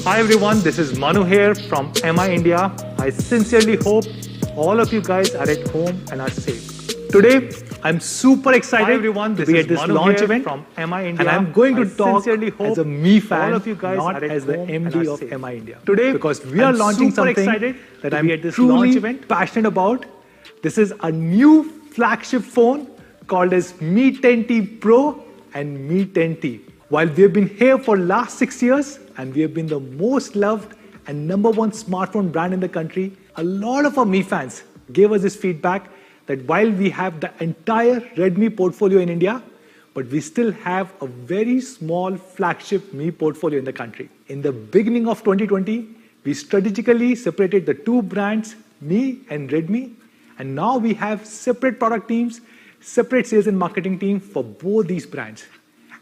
Hi everyone, this is Manu here from MI India. I sincerely hope all of you guys are at home and are safe. Today, I'm super excited to be at this launch event from MI India, and I'm going to talk as a Mi fan, all of you guys not as the MD of MI India. Today, because we are launching something that I'm truly passionate about. This is a new flagship phone called as Mi 10T Pro and Mi 10T. While we have been here for last 6 years and we have been the most loved and #1 smartphone brand in the country, a lot of our Mi fans gave us this feedback that while we have the entire Redmi portfolio in India, but we still have a very small flagship Mi portfolio in the country. In the beginning of 2020, we strategically separated the two brands, Mi and Redmi, and now we have separate product teams, separate sales and marketing team for both these brands.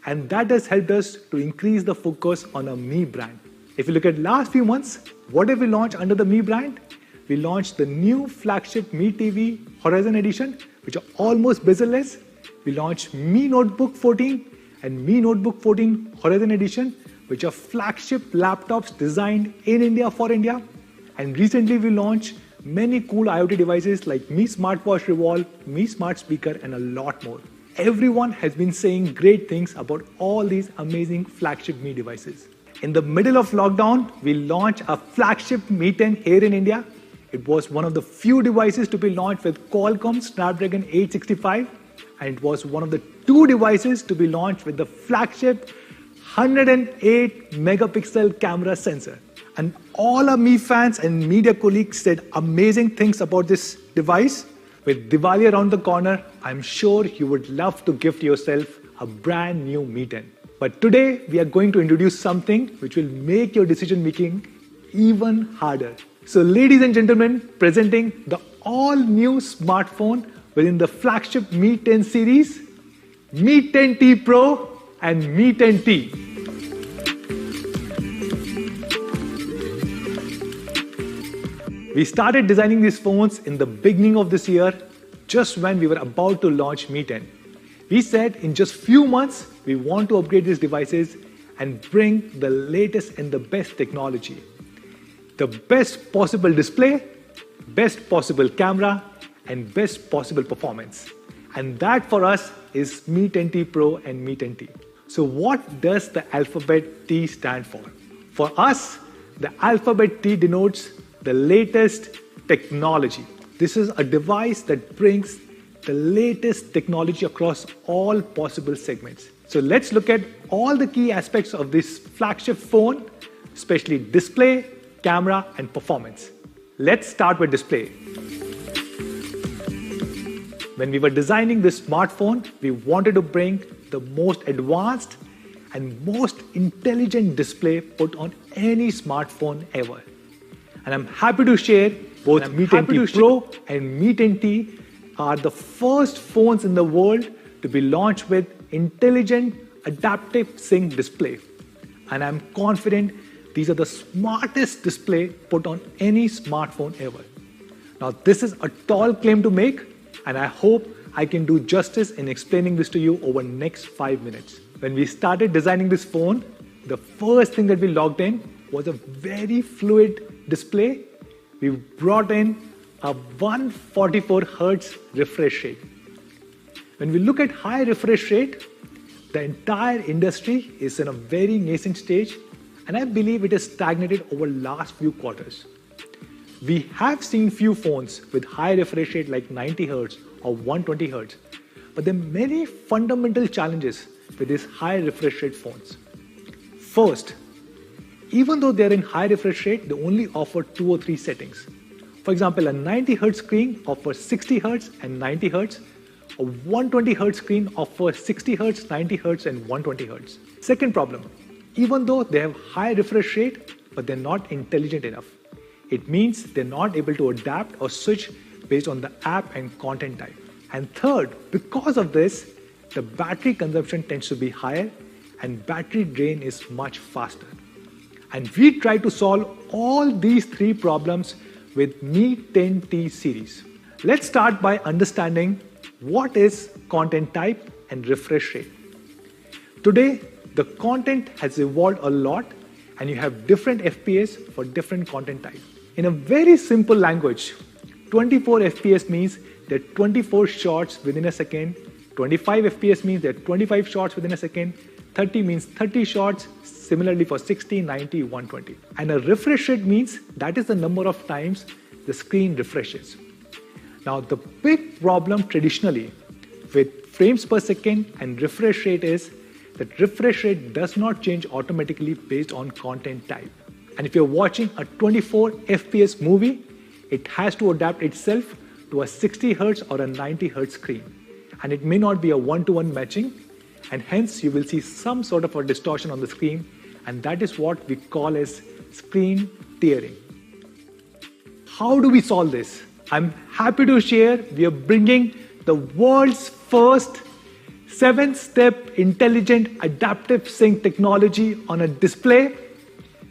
And that has helped us to increase the focus on a Mi brand. If you look at last few months, what have we launched under the Mi brand? We launched the new flagship MiTv Horizon Edition, which are almost bezel-less. We launched Mi Notebook 14 and Mi Notebook 14 Horizon Edition, which are flagship laptops designed in India for India. And recently we launched many cool IoT devices like Mi Smartwatch Revolve, Mi Smart Speaker, and a lot more. Everyone has been saying great things about all these amazing flagship Mi devices. In the middle of lockdown, we launched a flagship Mi 10 here in India. It was one of the few devices to be launched with Qualcomm Snapdragon 865, and it was one of the 2 devices to be launched with the flagship 108 megapixel camera sensor. And all our Mi fans and media colleagues said amazing things about this device. With Diwali around the corner, I'm sure you would love to gift yourself a brand new Mi 10. But today, we are going to introduce something which will make your decision making even harder. So ladies and gentlemen, presenting the all-new smartphone within the flagship Mi 10 series, Mi 10T Pro and Mi 10T. We started designing these phones in the beginning of this year, just when we were about to launch Mi 10. We said in just few months, we want to upgrade these devices and bring the latest and the best technology. The best possible display, best possible camera, and best possible performance. And that for us is Mi 10T Pro and Mi 10T. So what does the alphabet T stand for? For us, the alphabet T denotes the latest technology. This is a device that brings the latest technology across all possible segments. So let's look at all the key aspects of this flagship phone, especially display, camera, and performance. Let's start with display. When we were designing this smartphone, we wanted to bring the most advanced and most intelligent display put on any smartphone ever. And I'm happy to share both Mi 10T Pro and Mi 10T are the first phones in the world to be launched with intelligent adaptive sync display. And I'm confident these are the smartest display put on any smartphone ever. Now this is a tall claim to make, and I hope I can do justice in explaining this to you over the next 5 minutes. When we started designing this phone, the first thing that we logged in was a very fluid display. We brought in a 144 Hz refresh rate. When we look at high refresh rate, the entire industry is in a very nascent stage, and I believe it has stagnated over the last few quarters. We have seen few phones with high refresh rate like 90 Hz or 120 Hz, but there are many fundamental challenges with these high refresh rate phones. First, even though they're in high refresh rate, they only offer 2 or 3 settings. For example, a 90 Hz screen offers 60 Hz and 90 Hz. A 120 Hz screen offers 60 Hz, 90 Hz, and 120 Hz. Second problem, even though they have high refresh rate, but they're not intelligent enough. It means they're not able to adapt or switch based on the app and content type. And third, because of this, the battery consumption tends to be higher and battery drain is much faster. And we try to solve all these 3 problems with Mi 10T series. Let's start by understanding what is content type and refresh rate. Today, the content has evolved a lot and you have different FPS for different content type. In a very simple language, 24 FPS means there are 24 shots within a second, 25 FPS means there are 25 shots within a second, 30 means 30 shots, similarly for 60, 90, 120. And a refresh rate means that is the number of times the screen refreshes. Now the big problem traditionally with frames per second and refresh rate is that refresh rate does not change automatically based on content type. And if you're watching a 24 FPS movie, it has to adapt itself to a 60 Hz or a 90 Hz screen. And it may not be a one-to-one matching, and hence you will see some sort of a distortion on the screen, and that is what we call as screen tearing. How do we solve this? I'm happy to share we are bringing the world's first 7-step intelligent adaptive sync technology on a display.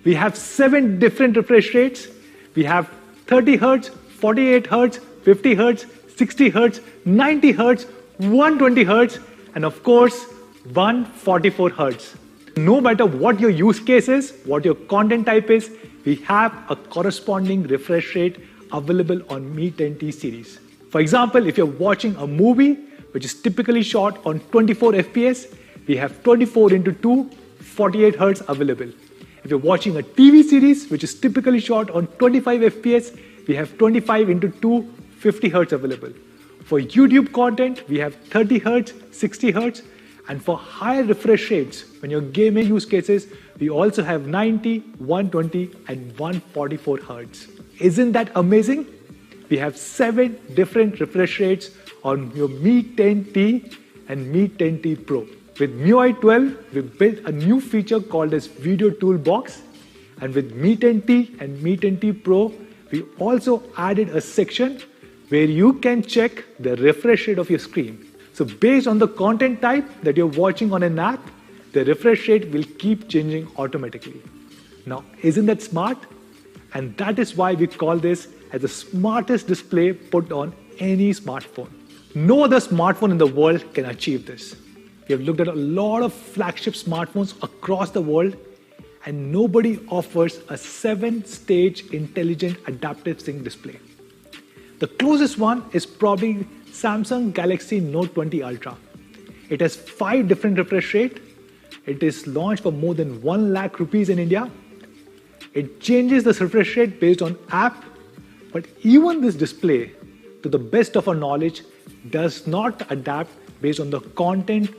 We have 7 different refresh rates. We have 30 Hz, 48 Hz, 50 Hz, 60 Hz, 90 Hz, 120 Hz, and of course, 144 Hz. No matter what your use case is, what your content type is, we have a corresponding refresh rate available on MiTv series. For example, if you're watching a movie which is typically shot on 24 FPS, we have 24 into 2, 48 Hz available. If you're watching a TV series which is typically shot on 25 FPS, we have 25 into 2, 50 Hz available. For YouTube content, we have 30 Hz, 60 Hz, and for higher refresh rates, when you're gaming use cases, we also have 90, 120, and 144 Hz. Isn't that amazing? We have 7 different refresh rates on your Mi 10T and Mi 10T Pro. With MIUI 12, we built a new feature called as Video Toolbox. And with Mi 10T and Mi 10T Pro, we also added a section where you can check the refresh rate of your screen. So based on the content type that you're watching on an app, the refresh rate will keep changing automatically. Now, isn't that smart? And that is why we call this as the smartest display put on any smartphone. No other smartphone in the world can achieve this. We have looked at a lot of flagship smartphones across the world, and nobody offers a 7-stage intelligent adaptive sync display. The closest one is probably Samsung Galaxy Note 20 Ultra. It has 5 different refresh rates. It is launched for more than 1 lakh rupees in India. It changes the refresh rate based on app, but even this display, to the best of our knowledge, does not adapt based on the content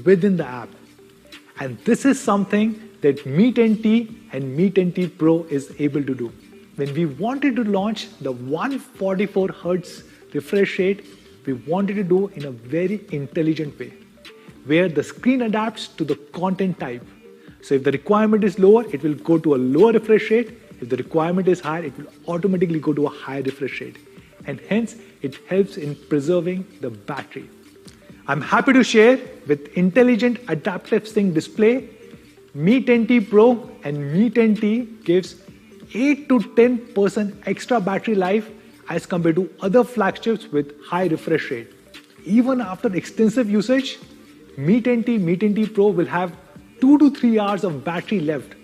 within the app. And this is something that Mi 10T and Mi 10T Pro is able to do. When we wanted to launch the 144 Hz refresh rate, we wanted to do in a very intelligent way, where the screen adapts to the content type. So if the requirement is lower, it will go to a lower refresh rate. If the requirement is higher, it will automatically go to a higher refresh rate. And hence, it helps in preserving the battery. I'm happy to share with intelligent adaptive sync display, Mi 10T Pro and Mi 10T gives 8 to 10% extra battery life as compared to other flagships with high refresh rate. Even after extensive usage, Mi 10T, Mi 10T Pro will have 2 to 3 hours of battery left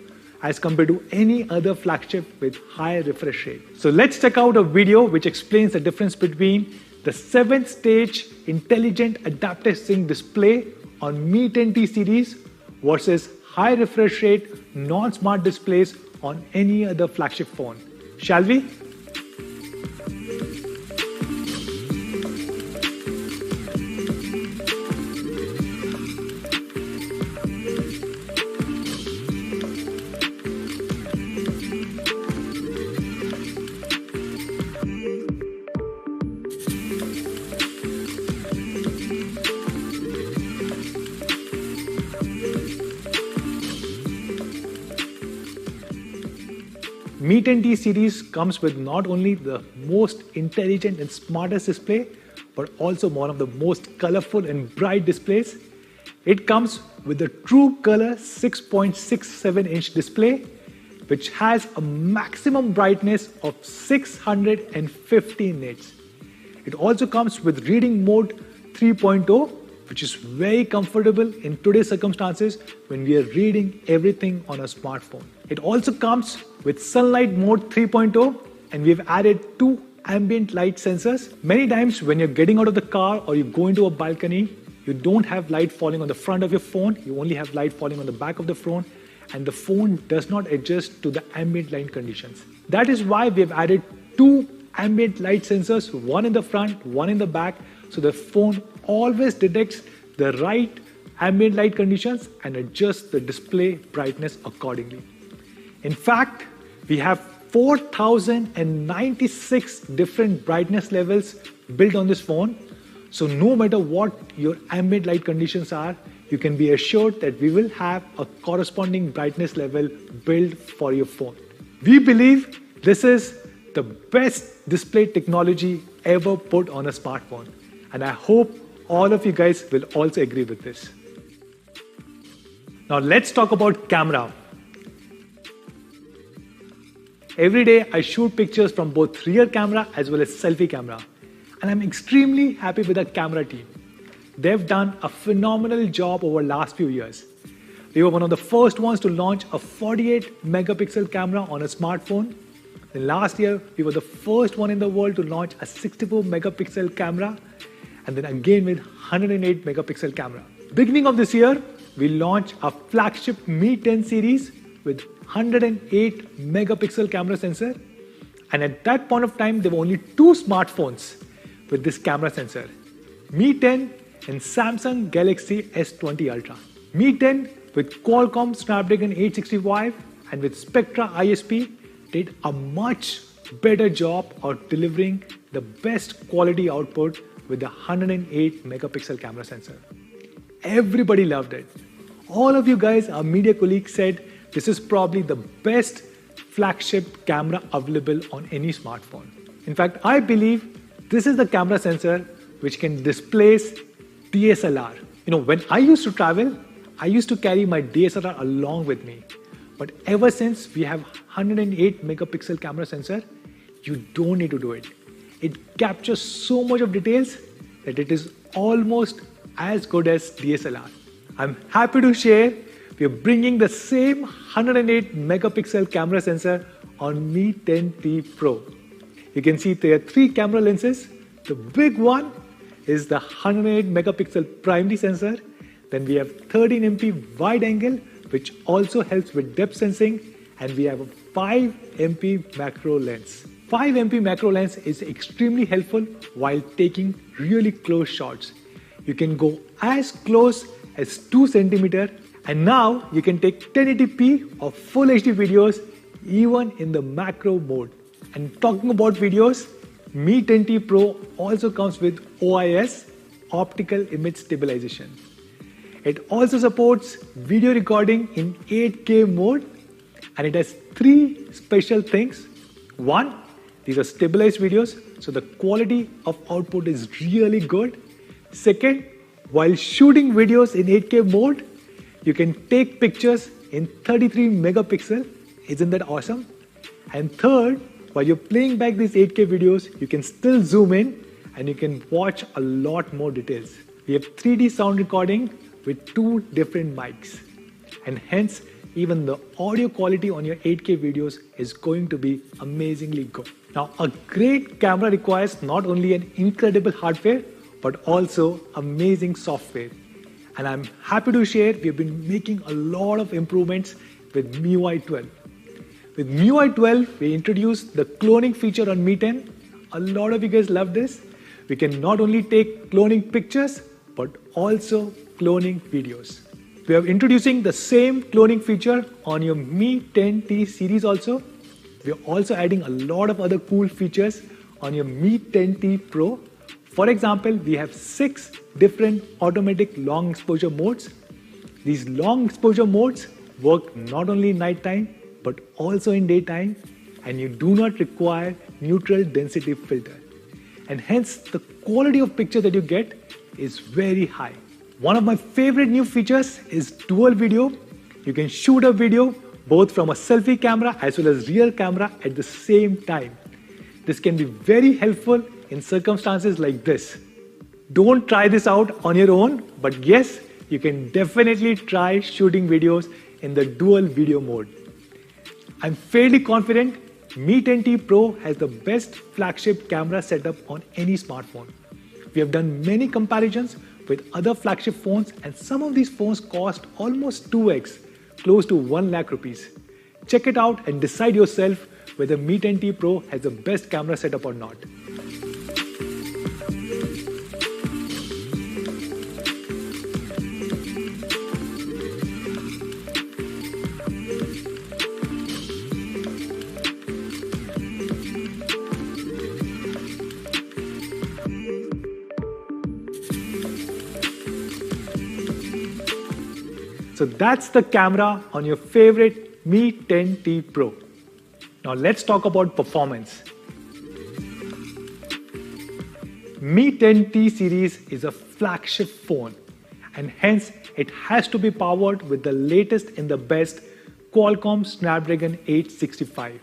as compared to any other flagship with high refresh rate. So let's check out a video which explains the difference between the 7-stage intelligent adaptive sync display on Mi 10T series versus high refresh rate non-smart displays on any other flagship phone. Shall we? Mi 10T series comes with not only the most intelligent and smartest display, but also one of the most colorful and bright displays. It comes with a true color 6.67-inch display, which has a maximum brightness of 650 nits. It also comes with reading mode 3.0, which is very comfortable in today's circumstances when we are reading everything on a smartphone. It also comes with sunlight mode 3.0, and we've added 2 ambient light sensors. Many times when you're getting out of the car or you go into a balcony, you don't have light falling on the front of your phone, you only have light falling on the back of the phone, and the phone does not adjust to the ambient light conditions. That is why we've added 2 ambient light sensors, one in the front, one in the back, so the phone always detects the right ambient light conditions and adjusts the display brightness accordingly. In fact, we have 4,096 different brightness levels built on this phone. So no matter what your ambient light conditions are, you can be assured that we will have a corresponding brightness level built for your phone. We believe this is the best display technology ever put on a smartphone. And I hope all of you guys will also agree with this. Now let's talk about camera. Every day I shoot pictures from both rear camera as well as selfie camera. And I'm extremely happy with the camera team. They've done a phenomenal job over the last few years. We were one of the first ones to launch a 48 megapixel camera on a smartphone. Then last year, we were the first one in the world to launch a 64 megapixel camera, and then again with 108 megapixel camera. Beginning of this year, we launched a flagship Mi 10 series with 108 megapixel camera sensor. And at that point of time, there were only 2 smartphones with this camera sensor, Mi 10 and Samsung Galaxy S20 Ultra. Mi 10 with Qualcomm Snapdragon 865 and with Spectra ISP did a much better job of delivering the best quality output with the 108 megapixel camera sensor. Everybody loved it. All of you guys, our media colleagues, said this is probably the best flagship camera available on any smartphone. In fact, I believe this is the camera sensor which can displace DSLR. When I used to travel, I used to carry my DSLR along with me. But ever since we have 108 megapixel camera sensor, you don't need to do it. It captures so much of details that it is almost as good as DSLR. I'm happy to share we are bringing the same 108 megapixel camera sensor on Mi 10T Pro. You can see there are 3 camera lenses. The big one is the 108 megapixel primary sensor. Then we have 13 MP wide angle, which also helps with depth sensing, and we have a 5 MP macro lens. 5 MP macro lens is extremely helpful while taking really close shots. You can go as close as 2 centimeter, and now you can take 1080p or full HD videos even in the macro mode. And talking about videos, Mi 10T Pro also comes with OIS, optical image stabilization. It also supports video recording in 8K mode, and it has 3 special things. One, these are stabilized videos, so the quality of output is really good. Second, while shooting videos in 8K mode, you can take pictures in 33 megapixel. Isn't that awesome? And third, while you're playing back these 8K videos, you can still zoom in and you can watch a lot more details. We have 3D sound recording with 2 different mics, and hence even the audio quality on your 8K videos is going to be amazingly good. Now, a great camera requires not only an incredible hardware but also amazing software, and I'm happy to share we've been making a lot of improvements with MIUI 12. With MIUI 12, we introduced the cloning feature on Mi 10. A lot of you guys love this. We can not only take cloning pictures but also cloning videos. We are introducing the same cloning feature on your Mi 10T series also. We are also adding a lot of other cool features on your Mi 10T Pro. For example, we have 6 different automatic long exposure modes. These long exposure modes work not only in nighttime but also in daytime, and you do not require neutral density filter. And hence the quality of picture that you get is very high. One of my favorite new features is dual video. You can shoot a video both from a selfie camera as well as rear camera at the same time. This can be very helpful in circumstances like this. Don't try this out on your own, but yes, you can definitely try shooting videos in the dual video mode. I'm fairly confident Mi 10T Pro has the best flagship camera setup on any smartphone. We have done many comparisons with other flagship phones, and some of these phones cost almost 2x, close to 1 lakh rupees. Check it out and decide yourself whether Mi 10T Pro has the best camera setup or not. So that's the camera on your favorite Mi 10T Pro. Now let's talk about performance. Mi 10T series is a flagship phone, and hence it has to be powered with the latest in the best Qualcomm Snapdragon 865.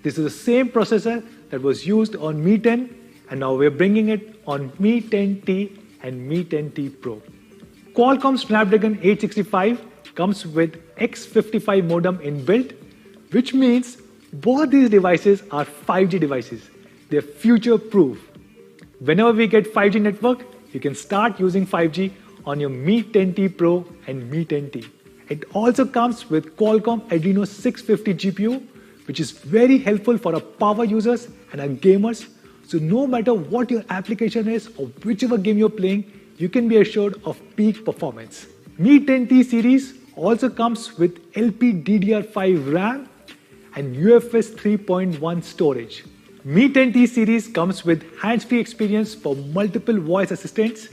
This is the same processor that was used on Mi 10, and now we're bringing it on Mi 10T and Mi 10T Pro. Qualcomm Snapdragon 865 comes with X55 modem inbuilt, which means both these devices are 5G devices. They're future-proof. Whenever we get 5G network, you can start using 5G on your Mi 10T Pro and Mi 10T. It also comes with Qualcomm Adreno 650 GPU, which is very helpful for our power users and our gamers. So no matter what your application is or whichever game you're playing, you can be assured of peak performance. Mi 10T series also comes with LPDDR5 RAM and UFS 3.1 storage. Mi 10T series comes with hands-free experience for multiple voice assistants.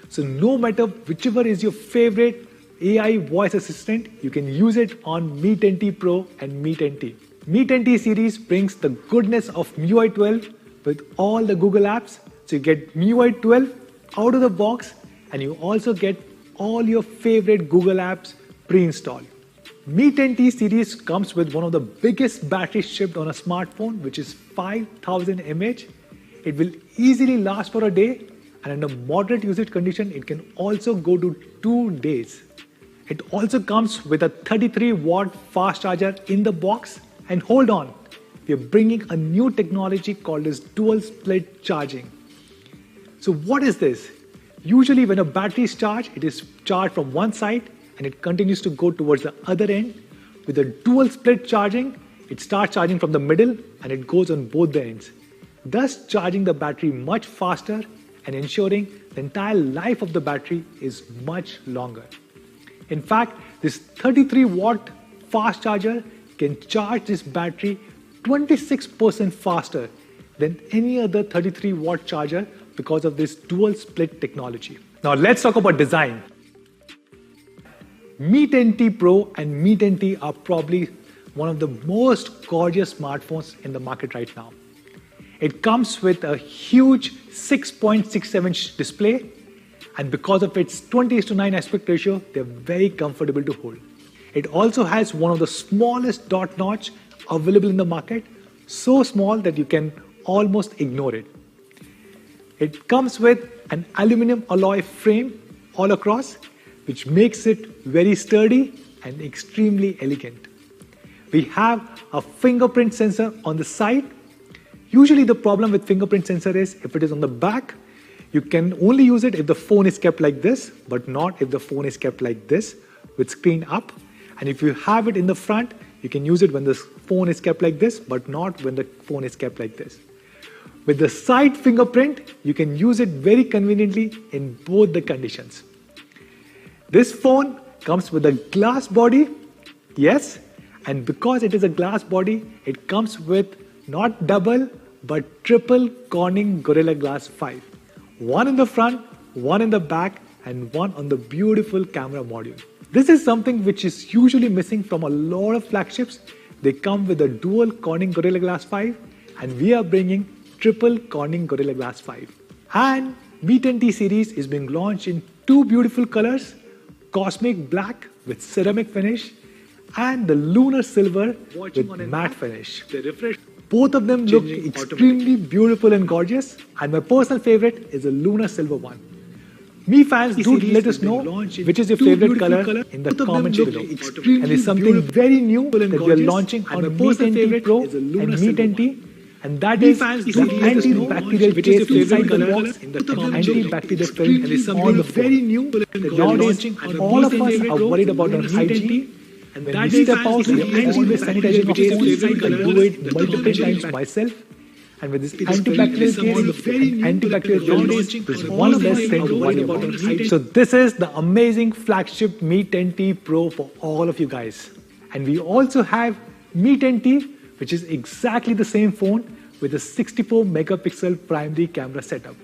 So no matter whichever is your favorite AI voice assistant, you can use it on Mi 10T Pro and Mi 10T. Mi 10T series brings the goodness of MIUI 12 with all the Google apps. So you get MIUI 12 out of the box, and you also get all your favorite Google apps pre-installed. Mi 10T series comes with one of the biggest batteries shipped on a smartphone, which is 5000 mAh. It will easily last for a day, and under moderate usage condition, it can also go to 2 days. It also comes with a 33-watt fast charger in the box. And hold on, we are bringing a new technology called as dual split charging. So what is this? Usually when a battery is charged, it is charged from one side and it continues to go towards the other end. With the dual split charging, it starts charging from the middle and it goes on both the ends, thus charging the battery much faster and ensuring the entire life of the battery is much longer. In fact, this 33-watt fast charger can charge this battery 26% faster than any other 33-watt charger because of this dual split technology. Now let's talk about design. Mi 10T Pro and Mi 10T are probably one of the most gorgeous smartphones in the market right now. It comes with a huge 6.67-inch display, and because of its 20:9 aspect ratio, they're very comfortable to hold. It also has one of the smallest dot notch available in the market, so small that you can almost ignore it. It comes with an aluminum alloy frame all across, which makes it very sturdy and extremely elegant. We have a fingerprint sensor on the side. Usually the problem with fingerprint sensor is if it is on the back, you can only use it if the phone is kept like this, but not if the phone is kept like this with screen up. And if you have it in the front, you can use it when the phone is kept like this, but not when the phone is kept like this. With the side fingerprint, you can use it very conveniently in both the conditions. This phone comes with a glass body, yes, and because it is a glass body, it comes with not double, but triple Corning Gorilla Glass 5. One in the front, one in the back, and one on the beautiful camera module. This is something which is usually missing from a lot of flagships. They come with a dual Corning Gorilla Glass 5, and we are bringing triple Corning Gorilla Glass 5. And Mi 10T series is being launched in two beautiful colors, Cosmic Black with ceramic finish and the Lunar Silver with matte finish. Both of them look extremely beautiful and gorgeous, and my personal favorite is the Lunar Silver one. Me fans, do let us know which is your favorite color in the comments below. And there's something very new that we are launching on MiTv Pro and Mi 10T, and that is the antibacterial taste inside the box, antibacterial film on the phone. Nowadays, all of us are worried about our hygiene. And when we step out, we are always sanitizing our phones. I do it multiple times myself. And with this antibacterial case and antibacterial film, there's one less thing to worry about. So this is the amazing flagship Mi 10T Pro for all of you guys. And we also have Mi 10T, which is exactly the same phone with a 64 megapixel primary camera setup.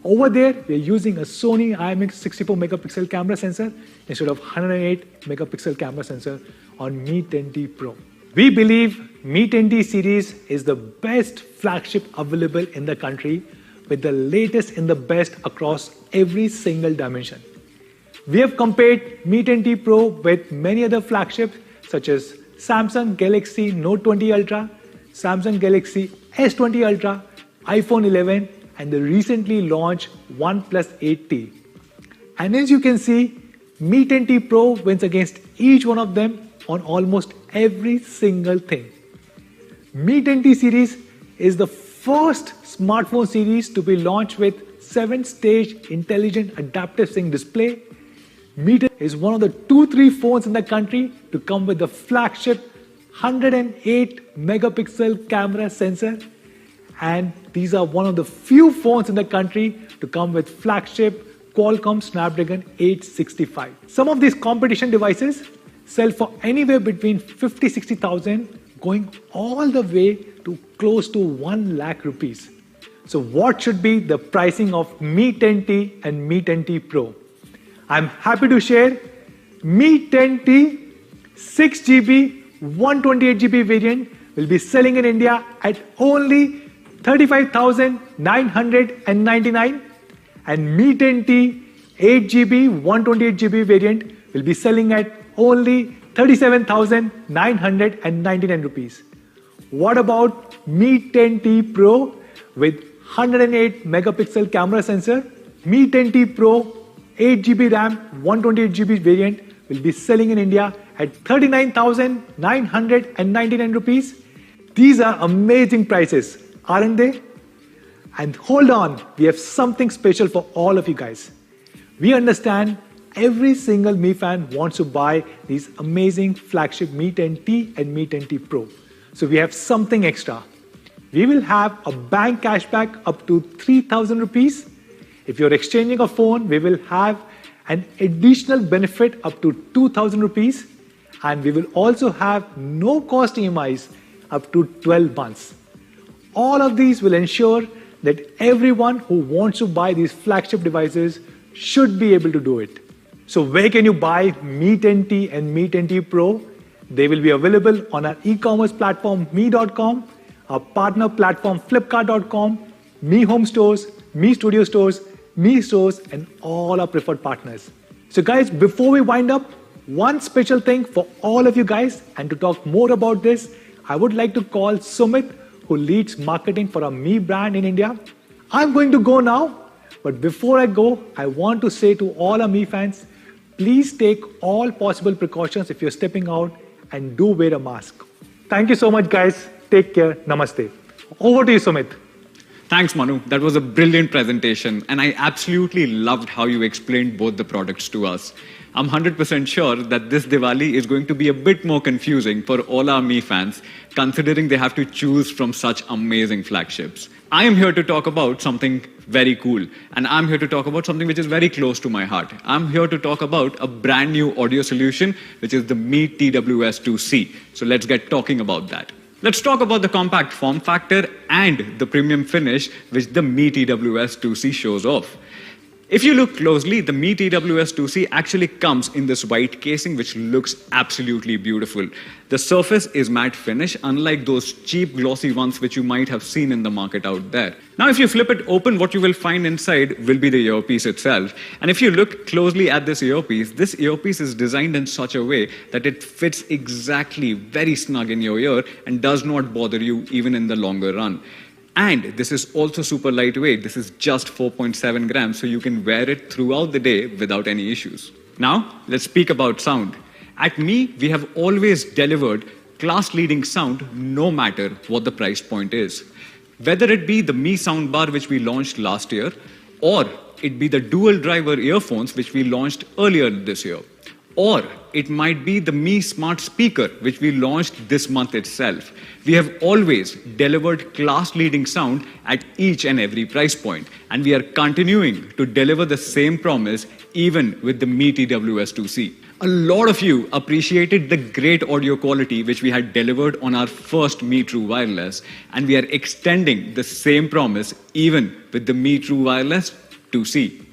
Over there, we're using a Sony IMX 64 megapixel camera sensor instead of 108 megapixel camera sensor on Mi 10T Pro. We believe Mi 10T series is the best flagship available in the country with the latest and the best across every single dimension. We have compared Mi 10T Pro with many other flagships such as Samsung Galaxy Note 20 Ultra, Samsung Galaxy S20 Ultra, iPhone 11, and the recently launched OnePlus 8T. And as you can see, Mi 10T Pro wins against each one of them on almost every single thing. Mi 10T series is the first smartphone series to be launched with 7-stage intelligent adaptive sync display. Mi 10T is one of the 2-3 phones in the country to come with the flagship 108 megapixel camera sensor, and these are one of the few phones in the country to come with flagship Qualcomm Snapdragon 865. Some of these competition devices sell for anywhere between 50-60,000, going all the way to close to 1 lakh rupees. So what should be the pricing of Mi 10T and Mi 10T Pro? I'm happy to share Mi 10T 6GB 128GB variant will be selling in India at only 35,999, and Mi 10T 8GB 128GB variant will be selling at only 37,999 rupees. What about Mi 10T Pro with 108 megapixel camera sensor? Mi 10T Pro 8GB RAM 128GB variant will be selling in India at 39,999 rupees. These are amazing prices, aren't they? And hold on, we have something special for all of you guys. We understand every single Mi fan wants to buy these amazing flagship Mi 10T and Mi 10T Pro. So we have something extra. We will have a bank cashback up to 3,000 rupees. If you're exchanging a phone, we will have an additional benefit up to 2,000 rupees. And we will also have no cost EMIs up to 12 months. All of these will ensure that everyone who wants to buy these flagship devices should be able to do it. So where can you buy Mi 10T and Mi 10T Pro? They will be available on our e-commerce platform Mi.com, our partner platform Flipkart.com, Mi Home Stores, Mi Studio Stores, Mi Stores, and all our preferred partners. So guys, before we wind up, one special thing for all of you guys, and to talk more about this, I would like to call Sumit, who leads marketing for our Mi brand in India. I'm going to go now, but before I go, I want to say to all our Mi fans, please take all possible precautions if you're stepping out, and do wear a mask. Thank you so much, guys. Take care. Namaste. Over to you, Sumit. Thanks, Manu. That was a brilliant presentation, and I absolutely loved how you explained both the products to us. I'm 100% sure that this Diwali is going to be a bit more confusing for all our Mi fans, considering they have to choose from such amazing flagships. I am here to talk about something very cool, and I'm here to talk about something which is very close to my heart. I'm here to talk about a brand new audio solution, which is the Mi TWS2C. So let's get talking about that. Let's talk about the compact form factor and the premium finish which the Mi TWS2C shows off. If you look closely, the Mi TWS2C actually comes in this white casing, which looks absolutely beautiful. The surface is matte finish, unlike those cheap glossy ones which you might have seen in the market out there. Now, if you flip it open, what you will find inside will be the earpiece itself. And if you look closely at this earpiece is designed in such a way that it fits exactly very snug in your ear and does not bother you even in the longer run. And this is also super lightweight. This is just 4.7 grams, so you can wear it throughout the day without any issues. Now, let's speak about sound. At Mi, we have always delivered class-leading sound no matter what the price point is. Whether it be the Mi soundbar which we launched last year, or it be the dual-driver earphones which we launched earlier this year, or it might be the Mi Smart Speaker, which we launched this month itself. We have always delivered class-leading sound at each and every price point, and we are continuing to deliver the same promise even with the Mi TWS2C. A lot of you appreciated the great audio quality which we had delivered on our first Mi True Wireless, and we are extending the same promise even with the Mi True Wireless 2C.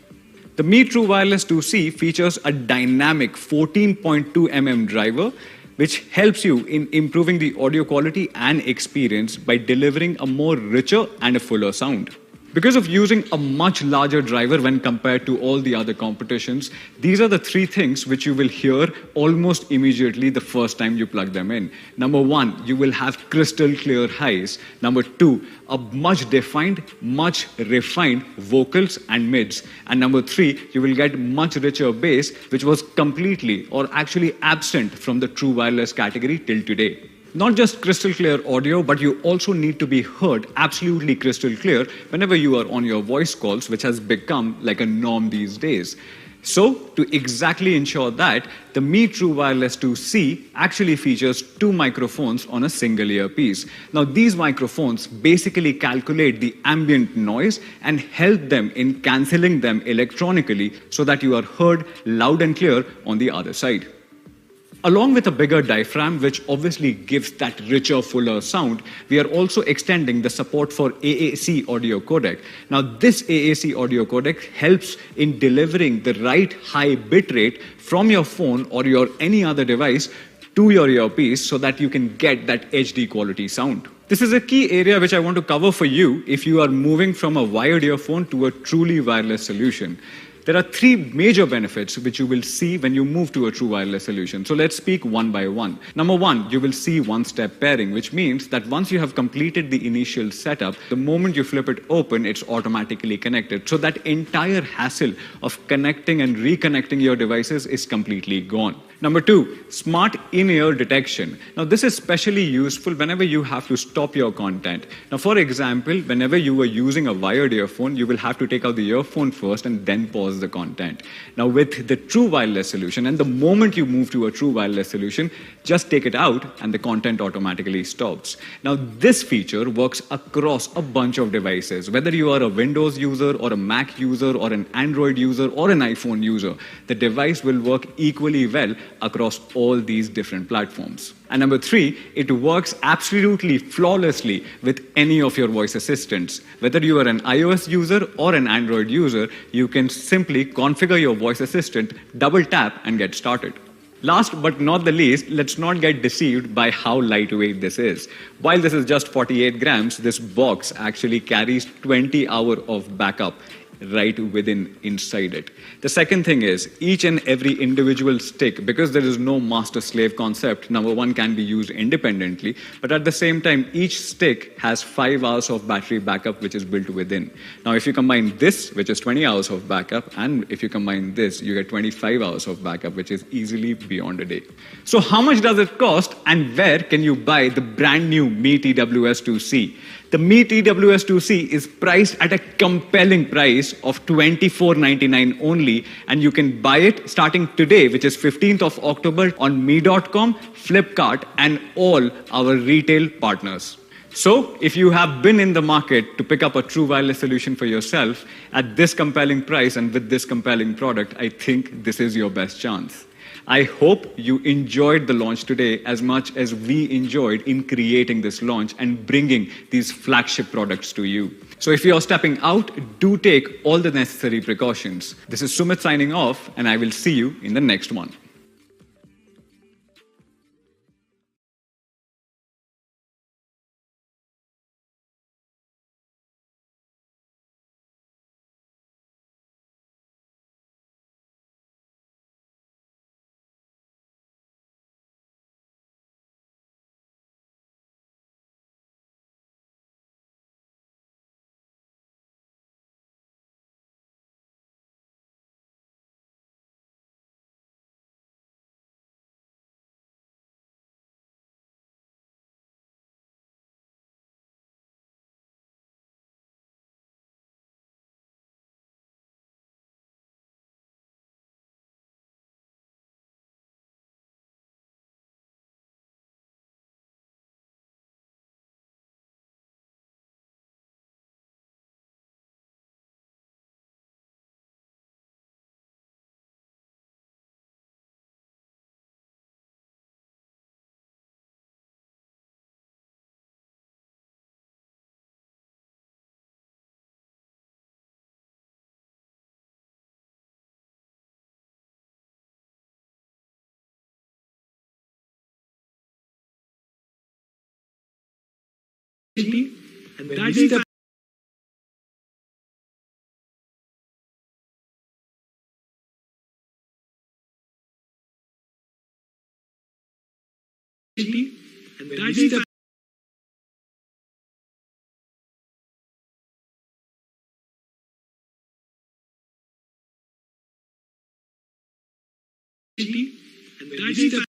The Mi True Wireless 2C features a dynamic 14.2 mm driver, which helps you in improving the audio quality and experience by delivering a more richer and a fuller sound. Because of using a much larger driver when compared to all the other competitions, these are the three things which you will hear almost immediately the first time you plug them in. Number one, you will have crystal clear highs. Number two, a much defined, much refined vocals and mids. And number three, you will get much richer bass, which was completely or actually absent from the true wireless category till today. Not just crystal clear audio, but you also need to be heard absolutely crystal clear whenever you are on your voice calls, which has become like a norm these days. So, to exactly ensure that, the Mi True Wireless 2C actually features two microphones on a single earpiece. Now, these microphones basically calculate the ambient noise and help them in cancelling them electronically so that you are heard loud and clear on the other side. Along with a bigger diaphragm, which obviously gives that richer, fuller sound, we are also extending the support for AAC audio codec. Now, this AAC audio codec helps in delivering the right high bit rate from your phone or your any other device to your earpiece so that you can get that HD quality sound. This is a key area which I want to cover for you if you are moving from a wired earphone to a truly wireless solution. There are three major benefits which you will see when you move to a true wireless solution. So let's speak one by one. Number one, you will see one-step pairing, which means that once you have completed the initial setup, the moment you flip it open, it's automatically connected. So that entire hassle of connecting and reconnecting your devices is completely gone. Number two, smart in-ear detection. Now, this is especially useful whenever you have to stop your content. Now, for example, whenever you are using a wired earphone, you will have to take out the earphone first and then pause the content. Now, with the true wireless solution, and the moment you move to a true wireless solution, just take it out and the content automatically stops. Now, this feature works across a bunch of devices. Whether you are a Windows user or a Mac user or an Android user or an iPhone user, the device will work equally well across all these different platforms. And number three, it works absolutely flawlessly with any of your voice assistants. Whether you are an iOS user or an Android user, you can simply configure your voice assistant, double tap, and get started. Last but not the least, let's not get deceived by how lightweight this is. While this is just 48 grams, this box actually carries 20 hours of backup right within inside it. The second thing is each and every individual stick, because there is no master slave concept, number one, can be used independently, but at the same time each stick has 5 hours of battery backup which is built within. Now if you combine this, which is 20 hours of backup, and if you combine this, you get 25 hours of backup, which is easily beyond a day. So how much does it cost, and where can you buy the brand new Mi TWS2C? The Mi TWS2C is priced at a compelling price of $24.99 only, and you can buy it starting today, which is 15th of October on Mi.com, Flipkart, and all our retail partners. So, if you have been in the market to pick up a true wireless solution for yourself at this compelling price and with this compelling product, I think this is your best chance. I hope you enjoyed the launch today as much as we enjoyed in creating this launch and bringing these flagship products to you. So if you're stepping out, do take all the necessary precautions. This is Sumit signing off, and I will see you in the next one. And that's the and that's the and that's the and that's the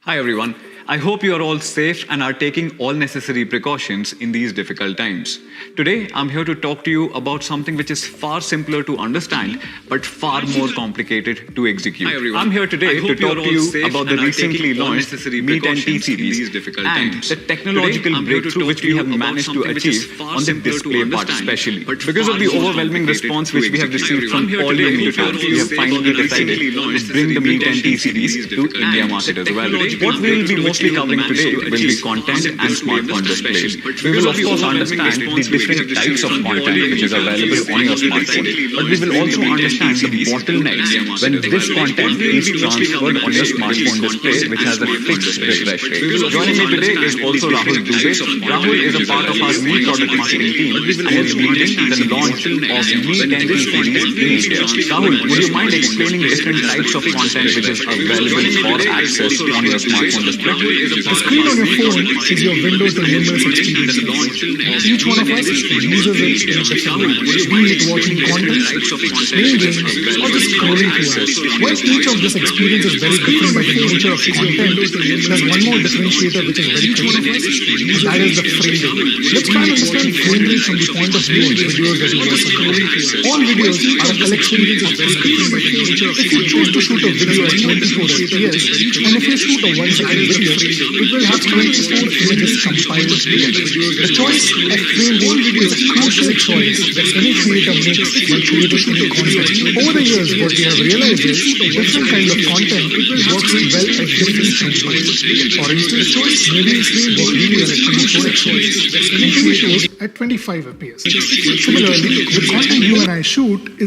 Hi everyone. I hope you are all safe and are taking all necessary precautions in these difficult times. Today, I'm here to talk to you about something which is far simpler to understand but far more complicated to execute. Hi everyone. I'm here today to talk to you about the recently launched MiTv series and the technological breakthrough which we have managed to achieve on the display part especially. Because of the overwhelming response which we have received from all your MiTv fans, we have finally decided to bring the MiTv series to India market as well. What we will be mostly covering today will be content and smartphone displays. We will of course understand the different types of content which is available on your smartphone, but we will also understand the bottlenecks when this content is transferred on your smartphone display which has a fixed refresh rate. Joining me today is also Rahul Dubey. Rahul is a part of our new product marketing team and is leading the launch of MiTv series in India. Rahul, would you mind explaining different types of content which is available for access on your smartphone display? The screen on your phone is your window to numerous experiences. Each one of us uses it in a different way, be it watching content, playing games, or just scrolling through apps. While each of this experience is very different by the nature of content, there's one more differentiator which is very critical. That is the frame rate. Let's try and understand frame rate from the point of view of videos that you watch. All videos are a collection of frames. If you choose to shoot a video at 24 FPS, and if you shoot a 1-second video, it will have 24 images compiled together. The choice of frame rate is a crucial choice that any creator makes when creating any content. Over the years, what we have realized is different kind of content works well at different frame rates. For instance, movies work really well at 24 FPS, and TV shows at 25 FPS. Similarly, the content you and I shoot is